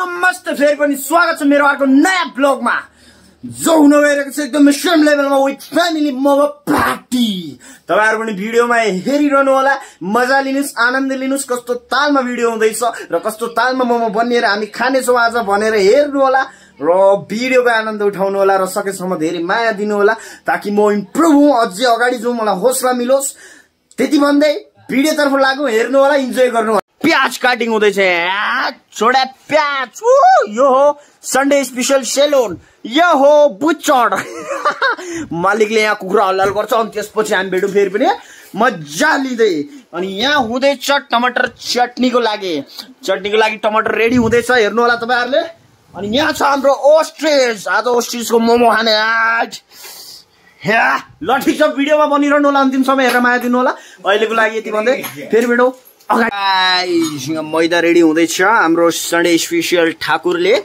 नमस्ते फेरि पनि स्वागत छ मेरो अर्को नयाँ ब्लगमा जो हुन गइरहेको छ एकदम सेम लेभलमा विथ फ्यामिली मोमो पार्टी। तपाईहरु पनि भिडियोमा हेरिरहनु होला, मजा लिनुस्, आनन्द लिनुस् कस्तो तालमा भिडियो हुँदैछ र कस्तो तालमा मोमो बनिएर हामी खानेछौँ आज भनेर हेर्नु होला र भिडियोको आनन्द उठाउनु होला र सकेसम्म धेरै माया दिनु होला ताकि म इम्प्रुभ हुँ, अझै अगाडि जाउँ, मलाई हौसला मिलोस्। त्यति भन्दै भिडियोतर्फ लागौँ, हेर्नु होला, इन्जोय गर्नु होला। प्याज काटिङ हुँदैछ, छोडा प्याज। यो हो सन्डे स्पेशल सेलुन, यो हो बुचर। मालिकले यहाँ कुखुरा हल्लाल गर्छ अनि त्यसपछि हामी भेटौँ फेरि पनि मजा लिँदै। अनि यहाँ हुँदैछ टमाटर चटनीको लागि टमाटर रेडी हुँदैछ, हेर्नु होला तपाईहरुले। अनि यहाँ छ हाम्रो ओस्ट्रिच, आज ओस्ट्रिचको मोमो खाने। ल ठिक छ, भिडियोमा बनिरहनु होला, अन्तिमसम्म हेरेर माया दिनु होला। अहिलेको लागि यति भन्दै फेरि भेटौँ। मैदा रेडी हुँदैछ हाम्रो सन्डे स्पेशल ठाकुरले,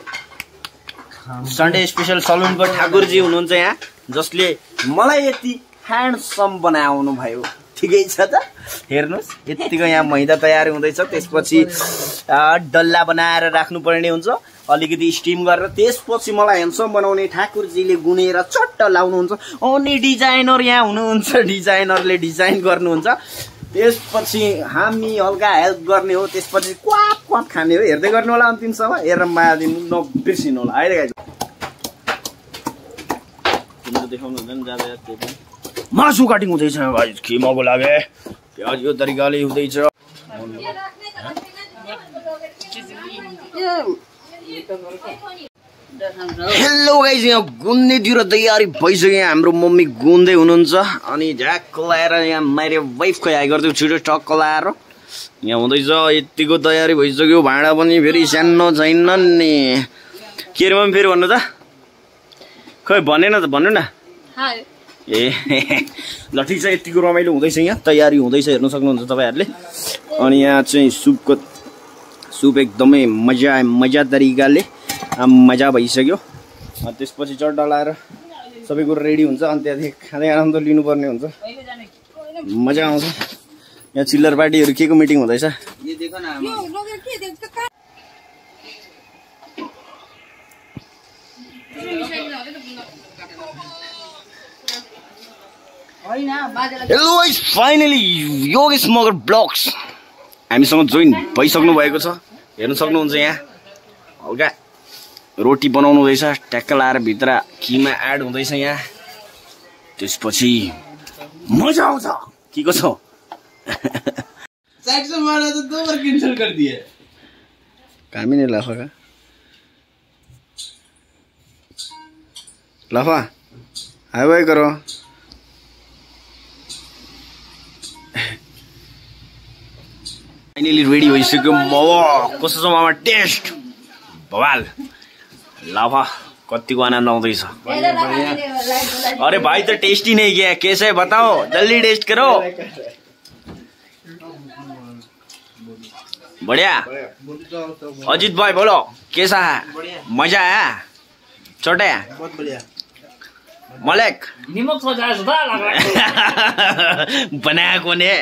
सन्डे स्पेशल सलुनको ठाकुरजी हुनुहुन्छ यहाँ, जसले मलाई यति ह्यान्डसम बनाउनु भयो। ठिकै छ त, हेर्नुहोस् यतिको यहाँ मैदा तयारी हुँदैछ। त्यसपछि डल्ला बनाएर राख्नुपर्ने हुन्छ, अलिकति स्टिम गरेर त्यसपछि मलाई ह्यान्डसम बनाउने ठाकुरजीले गुनेर चट्ट लाउनुहुन्छ। अनि डिजाइनर यहाँ हुनुहुन्छ, डिजाइनरले डिजाइन गर्नुहुन्छ। त्यसपछि हामी हल्का हेल्प गर्ने हो, त्यसपछि क्वाप क्वाप खाने हो। हेर्दै गर्नु होला अन्तिमसम्म, हेरेर माया दिनु नबिर्सिनु होला। अहिले गाइज देखाउनु हुँदैन जाँदा मासु काटिङ हुँदैछ गाइज, किमाको लागि प्याज यो तरिकाले हुँदैछ। हेलो गाइज, यहाँ गुन्नेतिर तयारी भइसक्यो, हाम्रो मम्मी गुन्दै हुनुहुन्छ। अनि झ्याक्क लाएर यहाँ मेरो वाइफको हाई गरिदियो, छिटो टक्क लाएर यहाँ हुँदैछ। यतिको तयारी भइसक्यो, भाँडा पनि फेरि सानो छैन नि। के रे मम्मी फेरि भन्नु त, खै भनेन त, भन्नु न। ए ल ठिक छ, यतिको रमाइलो हुँदैछ, यहाँ तयारी हुँदैछ, हेर्नु सक्नुहुन्छ तपाईँहरूले। अनि यहाँ चाहिँ सुप एकदमै मजा तरिकाले मजा भइसक्यो। त्यसपछि चट्टा लाएर सबै कुरो रेडी हुन्छ, अनि त्यहाँदेखि खाँदै आनन्द लिनुपर्ने हुन्छ, मजा आउँछ। यहाँ चिल्लर पार्टीहरू के को मिटिङ हुँदैछ। Hello guys, finally Yogesh Magar blogs हामीसँग जोइन भइसक्नु भएको छ, हेर्नु सक्नुहुन्छ। यहाँ हल्का रोटी बनाउनु हुँदैछ, ट्याक्क लाएर भित्र किमा एड हुँदैछ यहाँ। त्यसपछि मजा आउँछ। के को छ कामी नै लाफा का लाफा हाई वाई करो। फाइनली रेडी भइसक्यो मोमो। कस्तो छ मामा टेस्ट? बवाल। लाफा कतिको आनन्द आउँदैछ। अरे भाई तो टेस्टी नहीं किया, कैसे बताओ, जल्दी टेस्ट करो। बढ़िया। अजीत भाई बोलो कैसा है? मजा आया? छोटे बहुत बढ़िया। मलेक नमक बनाएको ने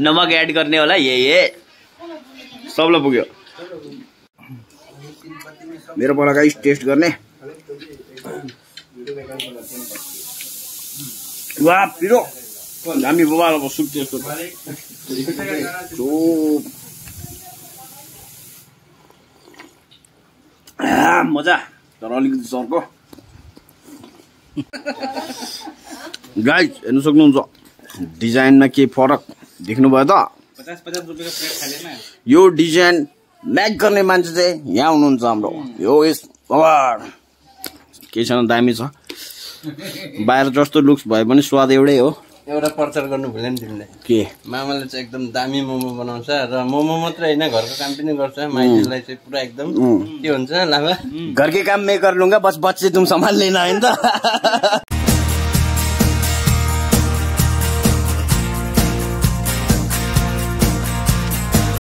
नमक ऐड गर्ने होला, ये सबलाई पुग्यो। मेरो पाला गाइस टेस्ट गर्ने। वाह पिरो हामी बबाल अब सुप टेस्ट गर्छ। मजा, तर अलिकति सर्को। गाइस हेर्नु सक्नुहुन्छ डिजाइनमा के फरक देख्नुभयो त। 50-50 रुपैयाँको प्लेट खालेमा यो डिजाइन म्याक गर्ने मान्छे चाहिँ यहाँ हुनुहुन्छ हाम्रो योगेश मगर। के छैन, दामी छ। बाहिर जस्तो लुक्स भए पनि स्वाद एउटै हो। एउटा प्रचार गर्नु भुल्यो नि तिमीले। के? मामाले चाहिँ एकदम दामी मोमो बनाउँछ र मोमो मात्रै होइन घरको काम पनि गर्छ। माइतीलाई चाहिँ पुरा एकदम के हुन्छ लाभा, घर के काम मैं कर लूंगा, बस बच्चे तुम संभाल लेना है।